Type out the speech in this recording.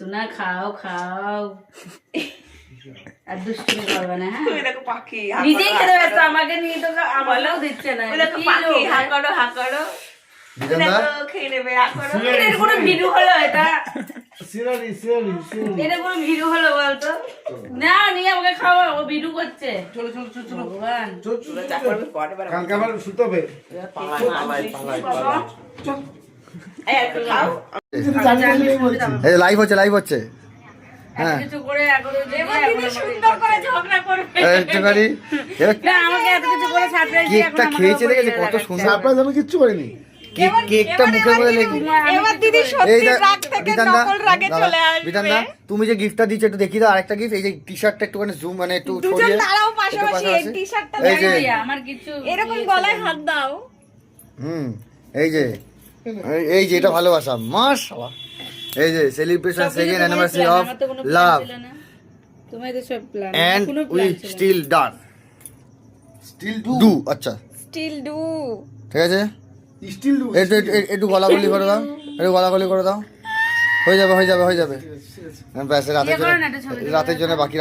সোনা খাও খাও আর দুষ্টুমি করবে না। হ্যাঁ তুমি দেখো পাখি নিজেই খেতে ব্যস্ত, আমাকে নিয়ে তো আমাকেও দিচ্ছে না। দেখো পাখি হা করো দেখো খেয়ে নেবে হা করো। এর কোনো ভিডিও হলো এটা? এটা কোনো ভিডিও হলো বলতো? না নিয়ে আমাকে খাওয়া, ও ভিডিও করছে। চলো চলো চলো চলো ভগবান, যা করবে পরে বার কালকে আবার শুতে হবে। এই একটু খাও। এই লাইভ হচ্ছে হ্যাঁ কিছু করে এখন এবার দিদি সুন্দর করে ঝগড়া করবে। একটুখানি না আমাকে এত কিছু করে সারপ্রাইজ দিয়ে এখন কেকটা আমাকে খেয়েছে উপরে দেখেছে ইয়ে কত লাগাচ্ছে। সুন্দর সারপ্রাইজ আমি কিচ্ছু করিনি। কেকটা মুখের মধ্যে লেগে এবার দিদি সত্যি রাগ থেকে নকল রাগে চলে আসবে। বিধানদা তুমি যে গিফটটা দিচ্ছ একটু দেখি দাও, আরেকটা গিফট এই যে টি শার্টটা একটুখানি জুম মানে একটু দুজন ছড়িয়ে দাঁড়াও একটু পাশাপাশি এই টি-শার্টটা এই যে ভাইয়া, আমার কিছু এরকম গলায় হাত দাও। এই যে এটা ভালোবাসা মাশাআল্লাহ। এই যে celebration second anniversary of love তোমার তো সব প্ল্যান এন্ড কোনো উই প্ল্যান ছিল না। স্টিল ডান স্টিল ডু আচ্ছা স্টিল ডু। ঠিক আছে স্টিল ডু। একটু গলাগলি করে দাও, একটু গলাগলি করে দাও, হয়ে যাবে ব্যাস ইয়ে করো না, একটা ছবি তুলে রাতের জন্য বাকি রাখ।